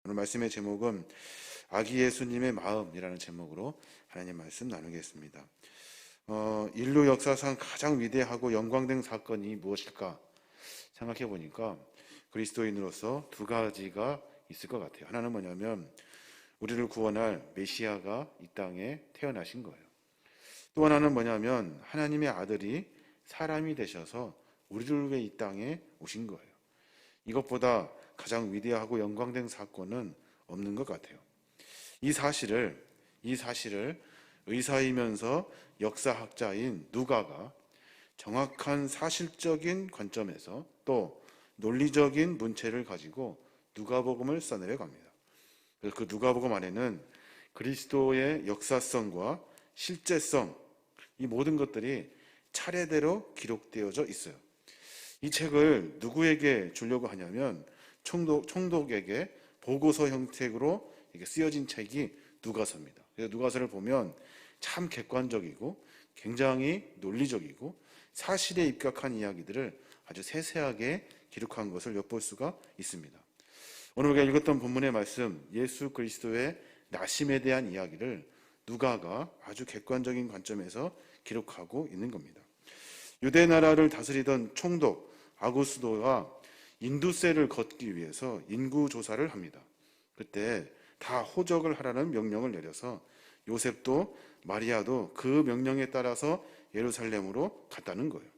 오늘 말씀의 제목은 아기 예수님의 마음이라는 제목으로 하나님 말씀 나누겠습니다. 인류 역사상 가장 위대하고 영광된 사건이 무엇일까 생각해 보니까 그리스도인으로서 두 가지가 있을 것 같아요. 하나는 뭐냐면 우리를 구원할 메시아가 이 땅에 태어나신 거예요. 또 하나는 뭐냐면 하나님의 아들이 사람이 되셔서 우리를 위해 이 땅에 오신 거예요. 이것보다 가장 위대하고 영광된 사건은 없는 것 같아요. 이 사실을 의사이면서 역사학자인 누가가 정확한 사실적인 관점에서 또 논리적인 문체를 가지고 누가복음을 써내려 갑니다. 그래서 그 누가복음 안에는 그리스도의 역사성과 실제성, 이 모든 것들이 차례대로 기록되어져 있어요. 이 책을 누구에게 주려고 하냐면 총독에게 보고서 형식으로 쓰여진 책이 누가서입니다. 그래서 누가서를 보면 참 객관적이고 굉장히 논리적이고 사실에 입각한 이야기들을 아주 세세하게 기록한 것을 엿볼 수가 있습니다. 오늘 우리가 읽었던 본문의 말씀, 예수 그리스도의 나심에 대한 이야기를 누가가 아주 객관적인 관점에서 기록하고 있는 겁니다. 유대 나라를 다스리던 총독 아구스도가 인두세를 걷기 위해서 인구 조사를 합니다. 그때 다 호적을 하라는 명령을 내려서 요셉도 마리아도 그 명령에 따라서 예루살렘으로 갔다는 거예요.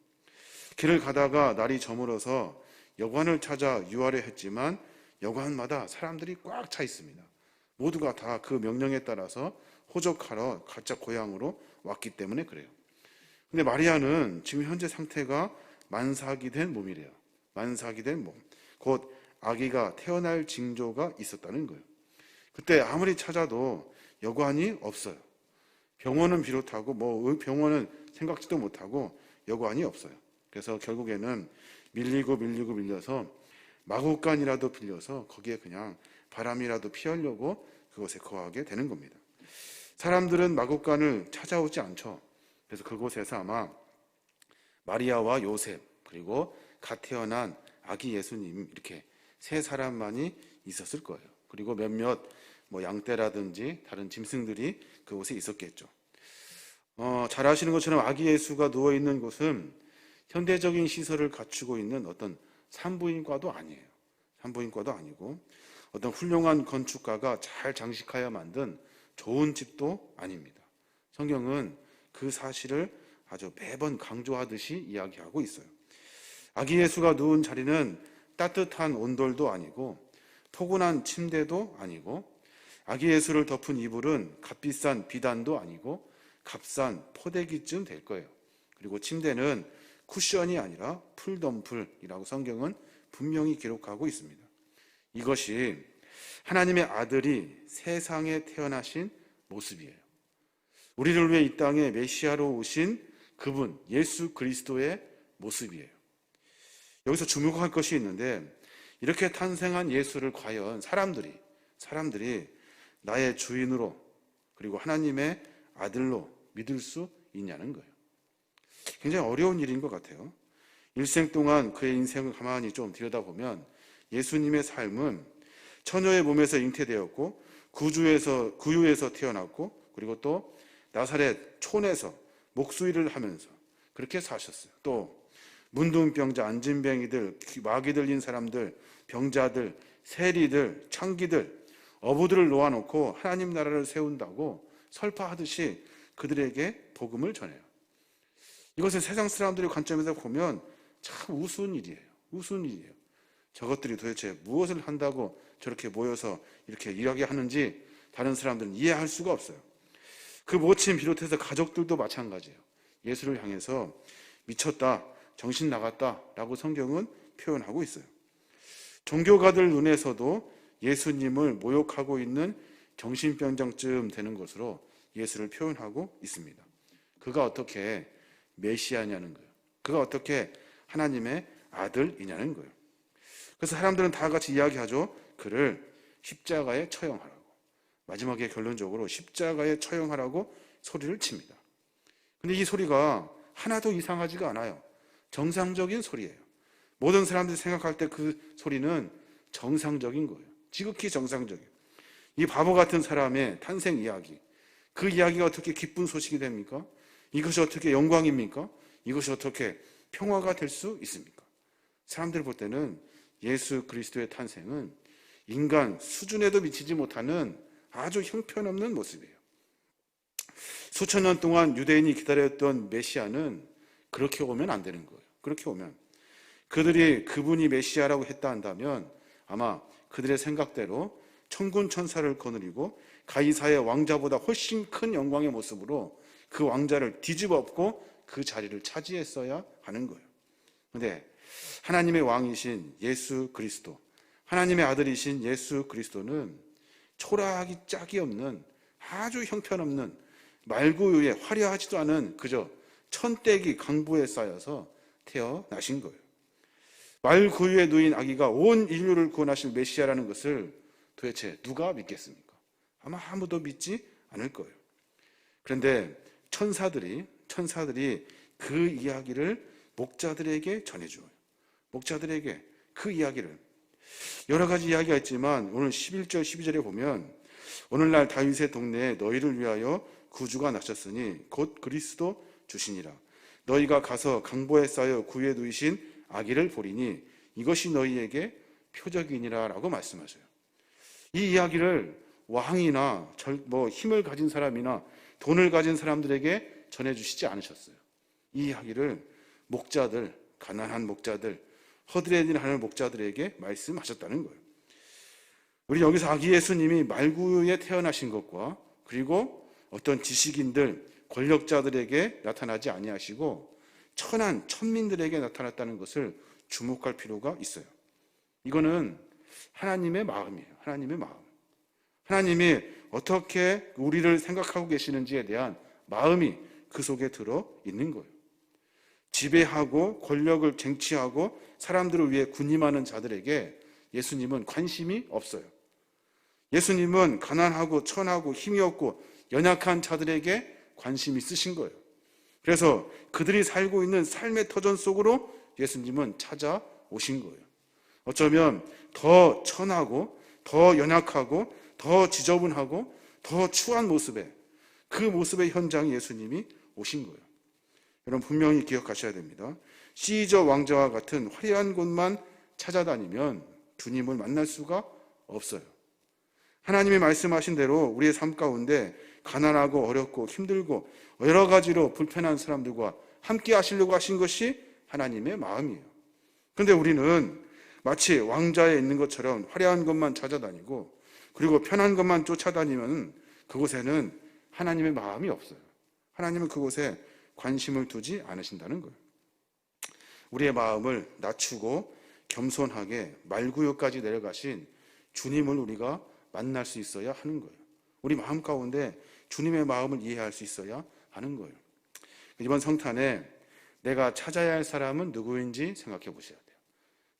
길을 가다가 날이 저물어서 여관을 찾아 유하려 했지만 여관마다 사람들이 꽉 차 있습니다. 모두가 다 그 명령에 따라서 호적하러 각자 고향으로 왔기 때문에 그래요. 근데 마리아는 지금 현재 상태가 만삭이 된 몸이래요. 만삭이 된 몸. 곧 아기가 태어날 징조가 있었다는 거예요. 그때 아무리 찾아도 여관이 없어요. 병원은 비롯하고 병원은 생각지도 못하고 여관이 없어요. 그래서 결국에는 밀려서 마구간이라도 빌려서 거기에 그냥 바람이라도 피하려고 그곳에 거하게 되는 겁니다. 사람들은 마구간을 찾아오지 않죠. 그래서 그곳에서 아마 마리아와 요셉 그리고 갓 태어난 아기 예수님 이렇게 세 사람만이 있었을 거예요. 그리고 몇몇 양떼라든지 다른 짐승들이 그곳에 있었겠죠. 잘 아시는 것처럼 아기 예수가 누워있는 곳은 현대적인 시설을 갖추고 있는 어떤 산부인과도 아니에요. 산부인과도 아니고 어떤 훌륭한 건축가가 잘 장식하여 만든 좋은 집도 아닙니다. 성경은 그 사실을 아주 매번 강조하듯이 이야기하고 있어요. 아기 예수가 누운 자리는 따뜻한 온돌도 아니고 포근한 침대도 아니고 아기 예수를 덮은 이불은 값비싼 비단도 아니고 값싼 포대기쯤 될 거예요. 그리고 침대는 쿠션이 아니라 풀덤풀이라고 성경은 분명히 기록하고 있습니다. 이것이 하나님의 아들이 세상에 태어나신 모습이에요. 우리를 위해 이 땅에 메시아로 오신 그분 예수 그리스도의 모습이에요. 여기서 주목할 것이 있는데 이렇게 탄생한 예수를 과연 사람들이 나의 주인으로 그리고 하나님의 아들로 믿을 수 있냐는 거예요. 굉장히 어려운 일인 것 같아요. 일생 동안 그의 인생을 가만히 좀 들여다보면 예수님의 삶은 처녀의 몸에서 잉태되었고 구유에서 태어났고 그리고 또 나사렛 촌에서 목수일을 하면서 그렇게 사셨어요. 또 문둥병자, 안진뱅이들, 마귀 들린 사람들, 병자들, 세리들, 창기들, 어부들을 놓아놓고 하나님 나라를 세운다고 설파하듯이 그들에게 복음을 전해요. 이것은 세상 사람들의 관점에서 보면 참 우스운 일이에요. 우스운 일이에요. 저것들이 도대체 무엇을 한다고 저렇게 모여서 이렇게 일하게 하는지 다른 사람들은 이해할 수가 없어요. 그 모친 비롯해서 가족들도 마찬가지예요. 예수를 향해서 미쳤다, 정신 나갔다라고 성경은 표현하고 있어요. 종교가들 눈에서도 예수님을 모욕하고 있는 정신병자쯤 되는 것으로 예수를 표현하고 있습니다. 그가 어떻게 메시아냐는 거예요. 그가 어떻게 하나님의 아들이냐는 거예요. 그래서 사람들은 다 같이 이야기하죠. 그를 십자가에 처형하라고. 마지막에 결론적으로 십자가에 처형하라고 소리를 칩니다. 근데 이 소리가 하나도 이상하지가 않아요. 정상적인 소리예요. 모든 사람들이 생각할 때 그 소리는 정상적인 거예요. 지극히 정상적인 이 바보 같은 사람의 탄생 이야기, 그 이야기가 어떻게 기쁜 소식이 됩니까? 이것이 어떻게 영광입니까? 이것이 어떻게 평화가 될 수 있습니까? 사람들이 볼 때는 예수 그리스도의 탄생은 인간 수준에도 미치지 못하는 아주 형편없는 모습이에요. 수천 년 동안 유대인이 기다렸던 메시아는 그렇게 오면 안 되는 거예요. 그렇게 오면 그들이 그분이 메시아라고 했다 한다면 아마 그들의 생각대로 천군 천사를 거느리고 가이사의 왕자보다 훨씬 큰 영광의 모습으로 그 왕자를 뒤집어 엎고 그 자리를 차지했어야 하는 거예요. 그런데 하나님의 왕이신 예수 그리스도, 하나님의 아들이신 예수 그리스도는 초라하기 짝이 없는 아주 형편없는 말구유에 화려하지도 않은 그저 천대기 강부에 쌓여서 태어나신 거예요. 말구유에 누인 아기가 온 인류를 구원하실 메시아라는 것을 도대체 누가 믿겠습니까? 아마 아무도 믿지 않을 거예요. 그런데 천사들이 그 이야기를 목자들에게 전해줘요. 목자들에게 그 이야기를. 여러 가지 이야기가 있지만 오늘 11절 12절에 보면 오늘날 다윗의 동네에 너희를 위하여 구주가 나셨으니 곧 그리스도 주시니라. 너희가 가서 강보에 쌓여 구유에 누이신 아기를 보리니 이것이 너희에게 표적이니라 라고 말씀하셔요. 이 이야기를 왕이나 힘을 가진 사람이나 돈을 가진 사람들에게 전해주시지 않으셨어요. 이 이야기를 목자들, 가난한 목자들, 허드렛 일을 하는 목자들에게 말씀하셨다는 거예요. 우리 여기서 아기 예수님이 말구유에 태어나신 것과 그리고 어떤 지식인들, 권력자들에게 나타나지 아니하시고 천한 천민들에게 나타났다는 것을 주목할 필요가 있어요. 이거는 하나님의 마음이에요. 하나님의 마음. 하나님이 어떻게 우리를 생각하고 계시는지에 대한 마음이 그 속에 들어 있는 거예요. 지배하고 권력을 쟁취하고 사람들을 위해 군림하는 자들에게 예수님은 관심이 없어요. 예수님은 가난하고 천하고 힘이 없고 연약한 자들에게 관심이 있으신 거예요. 그래서 그들이 살고 있는 삶의 터전 속으로 예수님은 찾아오신 거예요. 어쩌면 더 천하고 더 연약하고 더 지저분하고 더 추한 모습에 그 모습의 현장에 예수님이 오신 거예요. 여러분 분명히 기억하셔야 됩니다. 시저 왕자와 같은 화려한 곳만 찾아다니면 주님을 만날 수가 없어요. 하나님이 말씀하신 대로 우리의 삶 가운데 가난하고 어렵고 힘들고 여러 가지로 불편한 사람들과 함께 하시려고 하신 것이 하나님의 마음이에요. 그런데 우리는 마치 왕자에 있는 것처럼 화려한 것만 찾아다니고 그리고 편한 것만 쫓아다니면 그곳에는 하나님의 마음이 없어요. 하나님은 그곳에 관심을 두지 않으신다는 거예요. 우리의 마음을 낮추고 겸손하게 말구유까지 내려가신 주님을 우리가 만날 수 있어야 하는 거예요. 우리 마음 가운데 주님의 마음을 이해할 수 있어야 하는 거예요. 이번 성탄에 내가 찾아야 할 사람은 누구인지 생각해 보셔야 돼요.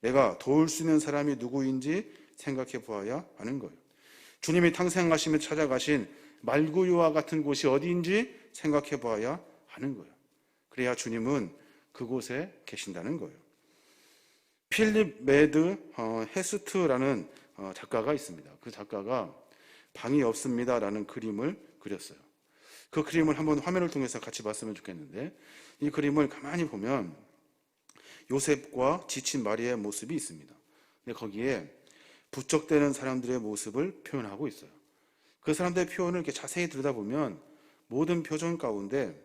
내가 도울 수 있는 사람이 누구인지 생각해 보아야 하는 거예요. 주님이 탄생하시며 찾아가신 말구유와 같은 곳이 어디인지 생각해 보아야 하는 거예요. 그래야 주님은 그곳에 계신다는 거예요. 필립 매드 헤스트라는 작가가 있습니다. 그 작가가 방이 없습니다라는 그림을 그렸어요. 그 그림을 한번 화면을 통해서 같이 봤으면 좋겠는데 이 그림을 가만히 보면 요셉과 지친 마리아의 모습이 있습니다. 근데 거기에 부쩍대는 사람들의 모습을 표현하고 있어요. 그 사람들의 표현을 이렇게 자세히 들여다보면 모든 표정 가운데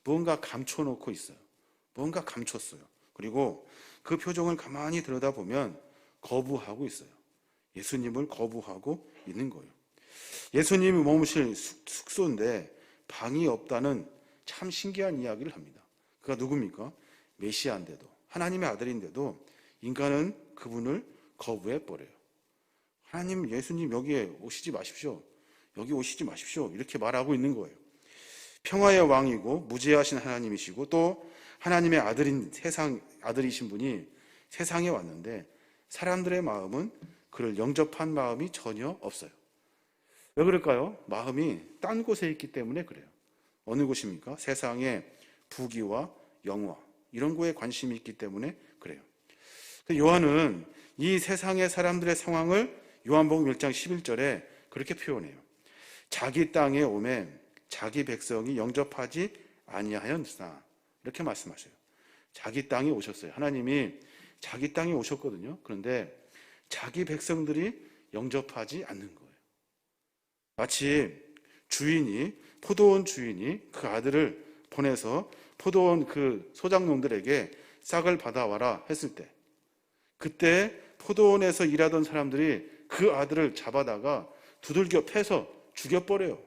무언가 감춰놓고 있어요. 무언가 감췄어요. 그리고 그 표정을 가만히 들여다보면 거부하고 있어요. 예수님을 거부하고 있는 거예요. 예수님이 머무실 숙소인데 방이 없다는 참 신기한 이야기를 합니다. 그가 누굽니까? 메시아인데도 하나님의 아들인데도 인간은 그분을 거부해버려요. 하나님, 예수님 여기에 오시지 마십시오. 여기 오시지 마십시오. 이렇게 말하고 있는 거예요. 평화의 왕이고 무죄하신 하나님이시고 또 하나님의 아들이신 분이 세상에 왔는데 사람들의 마음은 그를 영접한 마음이 전혀 없어요. 왜 그럴까요? 마음이 딴 곳에 있기 때문에 그래요. 어느 곳입니까? 세상의 부귀와 영화 이런 거에 관심이 있기 때문에 그래요. 요한은 이 세상의 사람들의 상황을 요한복음 1장 11절에 그렇게 표현해요. 자기 땅에 오매 자기 백성이 영접하지 아니하였으나, 이렇게 말씀하셔요. 자기 땅에 오셨어요. 하나님이 자기 땅에 오셨거든요. 그런데 자기 백성들이 영접하지 않는 거예요. 마치 포도원 주인이 그 아들을 보내서 포도원 그 소작농들에게 싹을 받아와라 했을 때, 그때 포도원에서 일하던 사람들이 그 아들을 잡아다가 두들겨 패서 죽여버려요.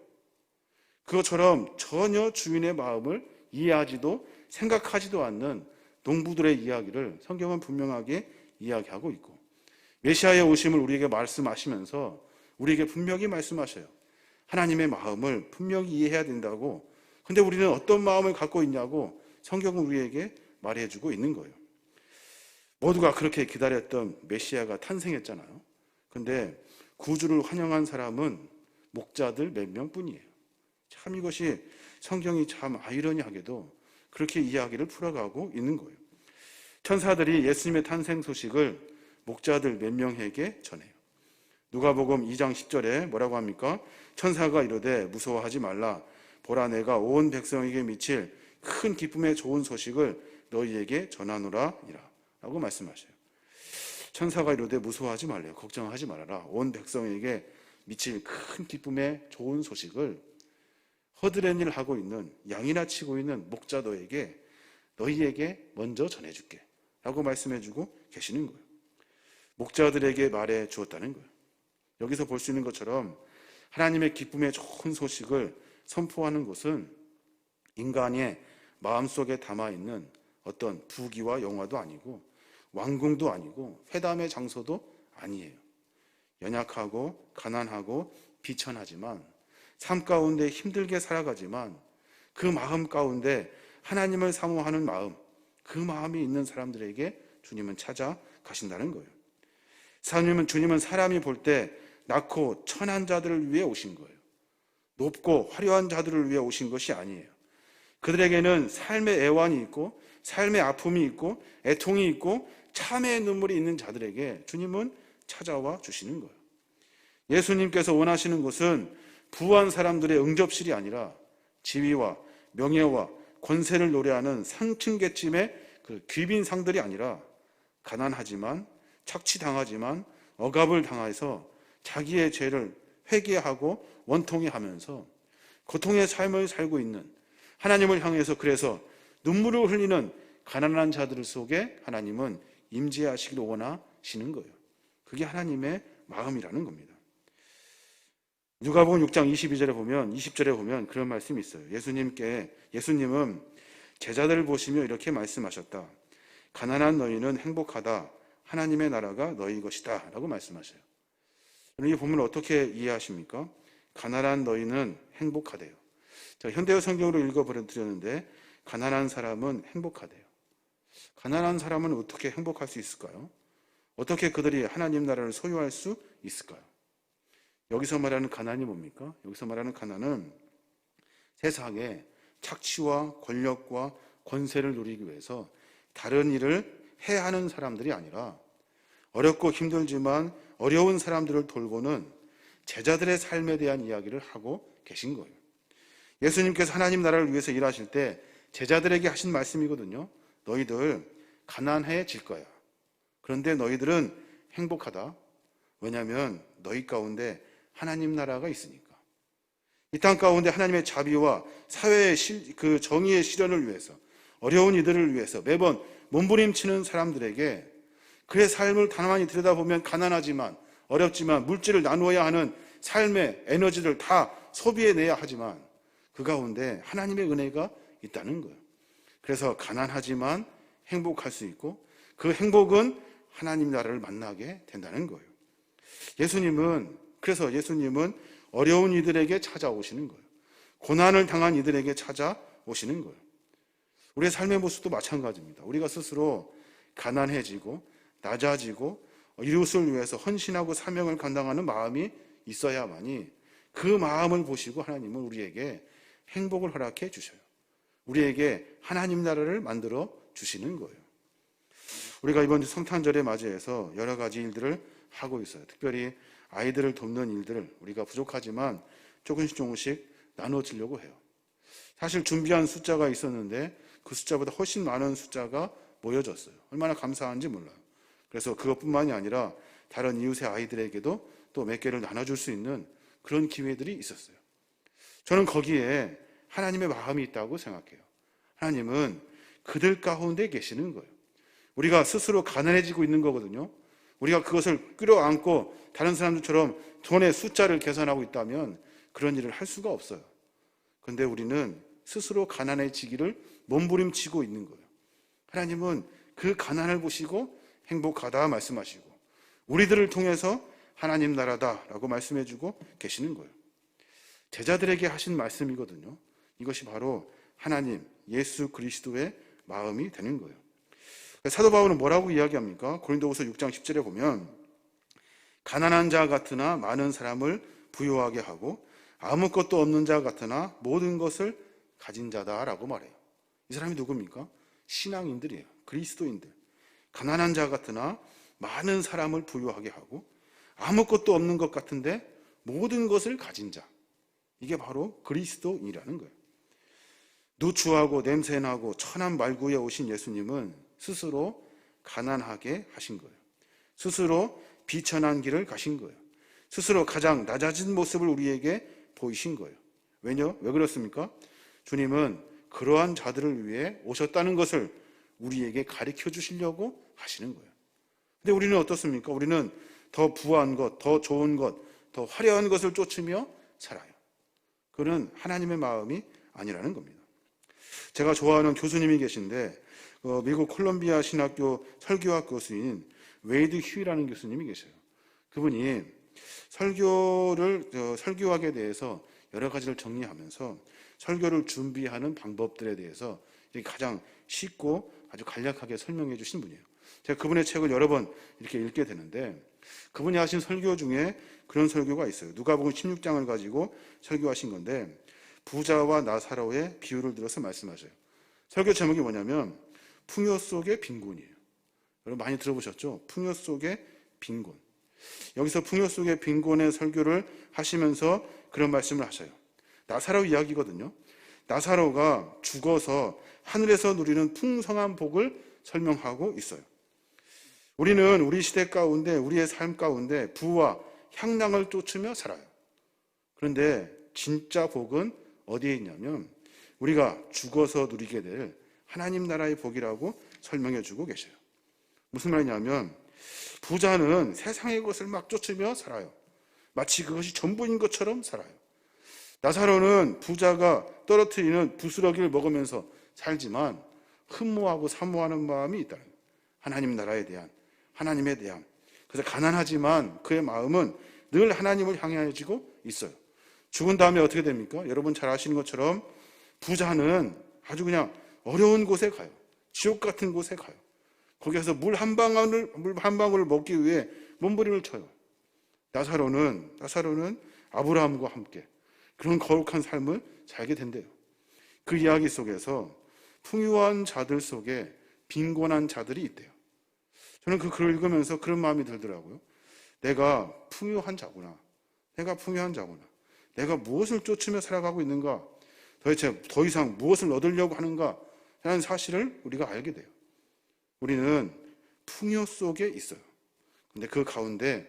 그것처럼 전혀 주인의 마음을 이해하지도 생각하지도 않는 농부들의 이야기를 성경은 분명하게 이야기하고 있고, 메시아의 오심을 우리에게 말씀하시면서 우리에게 분명히 말씀하셔요. 하나님의 마음을 분명히 이해해야 된다고. 근데 우리는 어떤 마음을 갖고 있냐고 성경은 우리에게 말해주고 있는 거예요. 모두가 그렇게 기다렸던 메시아가 탄생했잖아요. 근데 구주를 환영한 사람은 목자들 몇 명뿐이에요. 참 이것이 성경이 참 아이러니하게도 그렇게 이야기를 풀어가고 있는 거예요. 천사들이 예수님의 탄생 소식을 목자들 몇 명에게 전해요. 누가복음 2장 10절에 뭐라고 합니까? 천사가 이르되 무서워하지 말라. 보라, 내가 온 백성에게 미칠 큰 기쁨의 좋은 소식을 너희에게 전하노라 이라 라고 말씀하셔요. 천사가 이르되 무서워하지 말래요. 걱정하지 말아라. 온 백성에게 미칠 큰 기쁨의 좋은 소식을 허드렛 일 하고 있는, 양이나 치고 있는 목자 너희에게 먼저 전해줄게 라고 말씀해주고 계시는 거예요. 목자들에게 말해 주었다는 거예요. 여기서 볼 수 있는 것처럼 하나님의 기쁨의 좋은 소식을 선포하는 것은 인간의 마음속에 담아있는 어떤 부귀와 영화도 아니고 왕궁도 아니고 회담의 장소도 아니에요. 연약하고 가난하고 비천하지만 삶 가운데 힘들게 살아가지만 그 마음 가운데 하나님을 사모하는 마음, 그 마음이 있는 사람들에게 주님은 찾아가신다는 거예요. 주님은 사람이 볼 때 낮고 천한 자들을 위해 오신 거예요. 높고 화려한 자들을 위해 오신 것이 아니에요. 그들에게는 삶의 애환이 있고 삶의 아픔이 있고 애통이 있고 참회의 눈물이 있는 자들에게 주님은 찾아와 주시는 거예요. 예수님께서 원하시는 것은 부한 사람들의 응접실이 아니라 지위와 명예와 권세를 노래하는 상층계층의 그 귀빈상들이 아니라 가난하지만 착취당하지만 억압을 당해서 자기의 죄를 회개하고 원통해하면서 고통의 삶을 살고 있는, 하나님을 향해서 그래서 눈물을 흘리는 가난한 자들 속에 하나님은 임재하시기를 원하시는 거예요. 그게 하나님의 마음이라는 겁니다. 누가복음 6장 20절에 보면 그런 말씀이 있어요. 예수님은 제자들을 보시며 이렇게 말씀하셨다. 가난한 너희는 행복하다. 하나님의 나라가 너희 것이다 라고 말씀하셔요. 이 본문을 어떻게 이해하십니까? 가난한 너희는 행복하대요. 자, 현대어 성경으로 읽어드렸는데 가난한 사람은 행복하대요. 가난한 사람은 어떻게 행복할 수 있을까요? 어떻게 그들이 하나님 나라를 소유할 수 있을까요? 여기서 말하는 가난이 뭡니까? 여기서 말하는 가난은 세상에 착취와 권력과 권세를 누리기 위해서 다른 일을 해야 하는 사람들이 아니라 어렵고 힘들지만 어려운 사람들을 돌보는 제자들의 삶에 대한 이야기를 하고 계신 거예요. 예수님께서 하나님 나라를 위해서 일하실 때 제자들에게 하신 말씀이거든요. 너희들 가난해질 거야. 그런데 너희들은 행복하다. 왜냐하면 너희 가운데 하나님 나라가 있으니까. 이 땅 가운데 하나님의 자비와 사회의 그 정의의 실현을 위해서, 어려운 이들을 위해서 매번 몸부림치는 사람들에게 그의 삶을 가만히 들여다보면 가난하지만 어렵지만 물질을 나누어야 하는 삶의 에너지를 다 소비해내야 하지만 그 가운데 하나님의 은혜가 있다는 거예요. 그래서 가난하지만 행복할 수 있고 그 행복은 하나님 나라를 만나게 된다는 거예요. 그래서 예수님은 어려운 이들에게 찾아오시는 거예요. 고난을 당한 이들에게 찾아오시는 거예요. 우리의 삶의 모습도 마찬가지입니다. 우리가 스스로 가난해지고 낮아지고 이웃을 위해서 헌신하고 사명을 감당하는 마음이 있어야만이 그 마음을 보시고 하나님은 우리에게 행복을 허락해 주셔요. 우리에게 하나님 나라를 만들어 주시는 거예요. 우리가 이번 성탄절에 맞이해서 여러 가지 일들을 하고 있어요. 특별히 아이들을 돕는 일들을 우리가 부족하지만 조금씩 나눠지려고 해요. 사실 준비한 숫자가 있었는데 그 숫자보다 훨씬 많은 숫자가 모여졌어요. 얼마나 감사한지 몰라요. 그래서 그것뿐만이 아니라 다른 이웃의 아이들에게도 또 몇 개를 나눠줄 수 있는 그런 기회들이 있었어요. 저는 거기에 하나님의 마음이 있다고 생각해요. 하나님은 그들 가운데 계시는 거예요. 우리가 스스로 가난해지고 있는 거거든요. 우리가 그것을 끌어안고 다른 사람들처럼 돈의 숫자를 계산하고 있다면 그런 일을 할 수가 없어요. 그런데 우리는 스스로 가난해지기를 몸부림치고 있는 거예요. 하나님은 그 가난을 보시고 행복하다 말씀하시고 우리들을 통해서 하나님 나라다라고 말씀해주고 계시는 거예요. 제자들에게 하신 말씀이거든요. 이것이 바로 하나님 예수 그리스도의 마음이 되는 거예요. 사도 바울은 뭐라고 이야기합니까? 고린도후서 6장 10절에 보면 가난한 자 같으나 많은 사람을 부유하게 하고 아무것도 없는 자 같으나 모든 것을 가진 자다라고 말해요. 이 사람이 누굽니까? 신앙인들이에요. 그리스도인들. 가난한 자 같으나 많은 사람을 부유하게 하고 아무것도 없는 것 같은데 모든 것을 가진 자. 이게 바로 그리스도인이라는 거예요. 누추하고 냄새나고 천한 말구에 오신 예수님은 스스로 가난하게 하신 거예요. 스스로 비천한 길을 가신 거예요. 스스로 가장 낮아진 모습을 우리에게 보이신 거예요. 왜 그렇습니까? 주님은 그러한 자들을 위해 오셨다는 것을 우리에게 가르쳐 주시려고 하시는 거예요. 근데 우리는 어떻습니까? 우리는 더 부한 것, 더 좋은 것, 더 화려한 것을 쫓으며 살아요. 그는 하나님의 마음이 아니라는 겁니다. 제가 좋아하는 교수님이 계신데 미국 콜롬비아 신학교 설교학 교수인 웨이드 휴이라는 교수님이 계셔요. 그분이 설교학에 대해서 여러 가지를 정리하면서 설교를 준비하는 방법들에 대해서 가장 쉽고 아주 간략하게 설명해 주신 분이에요. 제가 그분의 책을 여러 번 이렇게 읽게 되는데 그분이 하신 설교 중에 그런 설교가 있어요. 누가복음 16장을 가지고 설교하신 건데 부자와 나사로의 비유를 들어서 말씀하셔요. 설교 제목이 뭐냐면 풍요 속의 빈곤이에요. 여러분 많이 들어보셨죠? 풍요 속의 빈곤. 여기서 풍요 속의 빈곤의 설교를 하시면서 그런 말씀을 하셔요. 나사로 이야기거든요. 나사로가 죽어서 하늘에서 누리는 풍성한 복을 설명하고 있어요. 우리는 우리 시대 가운데 우리의 삶 가운데 부와 향락을 쫓으며 살아요. 그런데 진짜 복은 어디에 있냐면 우리가 죽어서 누리게 될 하나님 나라의 복이라고 설명해 주고 계셔요. 무슨 말이냐면 부자는 세상의 것을 막 쫓으며 살아요. 마치 그것이 전부인 것처럼 살아요. 나사로는 부자가 떨어뜨리는 부스러기를 먹으면서 살지만 흠모하고 사모하는 마음이 있다는 거예요. 하나님 나라에 대한, 하나님에 대한. 그래서 가난하지만 그의 마음은 늘 하나님을 향해지고 있어요. 죽은 다음에 어떻게 됩니까? 여러분 잘 아시는 것처럼 부자는 아주 그냥 어려운 곳에 가요. 지옥 같은 곳에 가요. 거기에서 물 한 방울을 먹기 위해 몸부림을 쳐요. 나사로는 아브라함과 함께 그런 거룩한 삶을 살게 된대요. 그 이야기 속에서 풍요한 자들 속에 빈곤한 자들이 있대요. 저는 그 글을 읽으면서 그런 마음이 들더라고요. 내가 풍요한 자구나. 내가 무엇을 쫓으며 살아가고 있는가? 도대체 더 이상 무엇을 얻으려고 하는가? 라는 사실을 우리가 알게 돼요. 우리는 풍요 속에 있어요. 근데 그 가운데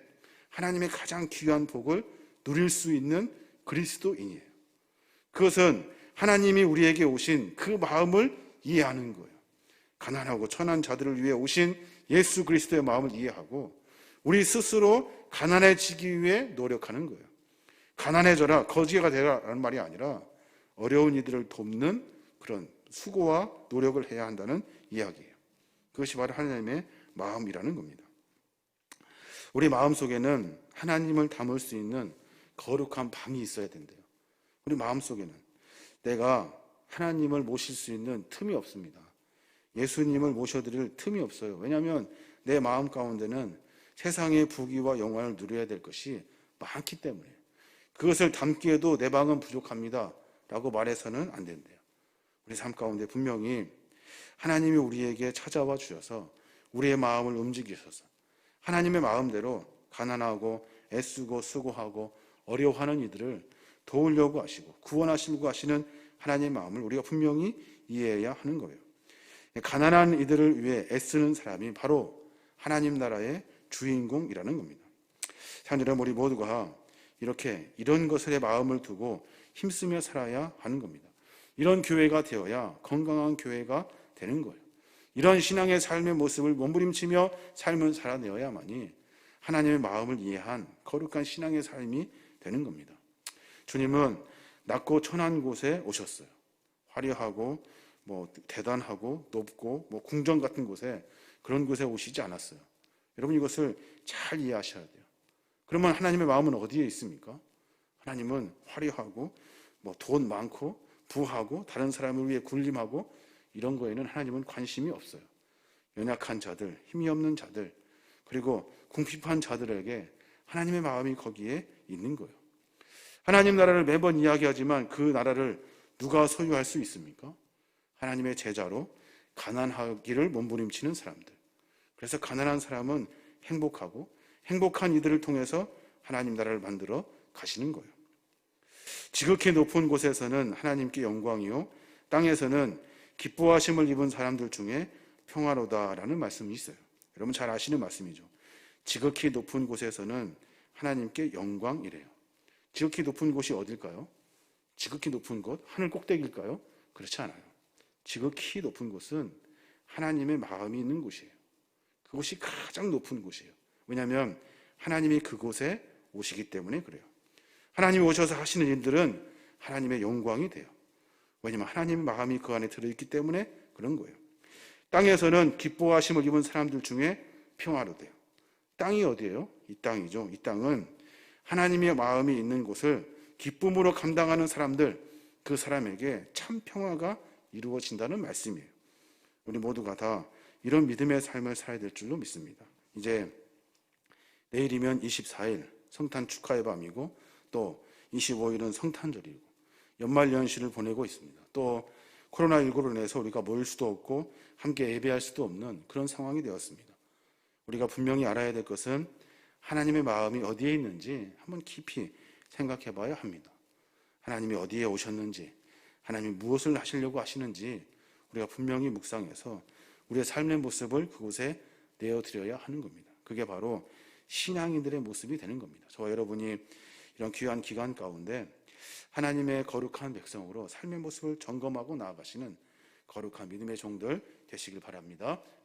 하나님의 가장 귀한 복을 누릴 수 있는 그리스도인이에요. 그것은 하나님이 우리에게 오신 그 마음을 이해하는 거예요. 가난하고 천한 자들을 위해 오신 예수 그리스도의 마음을 이해하고 우리 스스로 가난해지기 위해 노력하는 거예요. 가난해져라, 거지가 되라라는 말이 아니라 어려운 이들을 돕는 그런 수고와 노력을 해야 한다는 이야기예요. 그것이 바로 하나님의 마음이라는 겁니다. 우리 마음속에는 하나님을 담을 수 있는 거룩한 방이 있어야 된대요. 우리 마음속에는 내가 하나님을 모실 수 있는 틈이 없습니다. 예수님을 모셔드릴 틈이 없어요. 왜냐하면 내 마음 가운데는 세상의 부귀와 영광을 누려야 될 것이 많기 때문에 그것을 담기에도 내 방은 부족합니다 라고 말해서는 안 된대요. 우리 삶 가운데 분명히 하나님이 우리에게 찾아와 주셔서 우리의 마음을 움직이셔서 하나님의 마음대로 가난하고 애쓰고 수고하고 어려워하는 이들을 도우려고 하시고 구원하시려고 하시는 하나님의 마음을 우리가 분명히 이해해야 하는 거예요. 가난한 이들을 위해 애쓰는 사람이 바로 하나님 나라의 주인공이라는 겁니다. 사랑하는 우리 모두가 이런 것에 마음을 두고 힘쓰며 살아야 하는 겁니다. 이런 교회가 되어야 건강한 교회가 되는 거예요. 이런 신앙의 삶의 모습을 몸부림치며 삶을 살아내어야만이 하나님의 마음을 이해한 거룩한 신앙의 삶이 되는 겁니다. 주님은 낮고 천한 곳에 오셨어요. 화려하고 대단하고 높고 궁전 같은 곳에, 그런 곳에 오시지 않았어요. 여러분, 이것을 잘 이해하셔야 돼요. 그러면 하나님의 마음은 어디에 있습니까? 하나님은 화려하고 돈 많고 부하고 다른 사람을 위해 군림하고 이런 거에는 하나님은 관심이 없어요. 연약한 자들, 힘이 없는 자들, 그리고 궁핍한 자들에게 하나님의 마음이 거기에 있는 거예요. 하나님 나라를 매번 이야기하지만 그 나라를 누가 소유할 수 있습니까? 하나님의 제자로 가난하기를 몸부림치는 사람들. 그래서 가난한 사람은 행복하고 행복한 이들을 통해서 하나님 나라를 만들어 가시는 거예요. 지극히 높은 곳에서는 하나님께 영광이요, 땅에서는 기뻐하심을 입은 사람들 중에 평화로다라는 말씀이 있어요. 여러분 잘 아시는 말씀이죠. 지극히 높은 곳에서는 하나님께 영광이래요. 지극히 높은 곳이 어딜까요? 지극히 높은 곳, 하늘 꼭대기일까요? 그렇지 않아요. 지극히 높은 곳은 하나님의 마음이 있는 곳이에요. 그곳이 가장 높은 곳이에요. 왜냐하면 하나님이 그곳에 오시기 때문에 그래요. 하나님이 오셔서 하시는 일들은 하나님의 영광이 돼요. 왜냐하면 하나님의 마음이 그 안에 들어있기 때문에 그런 거예요. 땅에서는 기뻐하심을 입은 사람들 중에 평화로 돼요. 땅이 어디예요? 이 땅이죠. 이 땅은 하나님의 마음이 있는 곳을 기쁨으로 감당하는 사람들, 그 사람에게 참 평화가 이루어진다는 말씀이에요. 우리 모두가 다 이런 믿음의 삶을 살아야 될 줄로 믿습니다. 이제 내일이면 24일 성탄 축하의 밤이고, 또 25일은 성탄절이고 연말연시를 보내고 있습니다. 또 코로나19로 인해서 우리가 모일 수도 없고 함께 예배할 수도 없는 그런 상황이 되었습니다. 우리가 분명히 알아야 될 것은 하나님의 마음이 어디에 있는지 한번 깊이 생각해 봐야 합니다. 하나님이 어디에 오셨는지, 하나님이 무엇을 하시려고 하시는지 우리가 분명히 묵상해서 우리의 삶의 모습을 그곳에 내어드려야 하는 겁니다. 그게 바로 신앙인들의 모습이 되는 겁니다. 저와 여러분이 이런 귀한 기간 가운데 하나님의 거룩한 백성으로 삶의 모습을 점검하고 나아가시는 거룩한 믿음의 종들 되시길 바랍니다.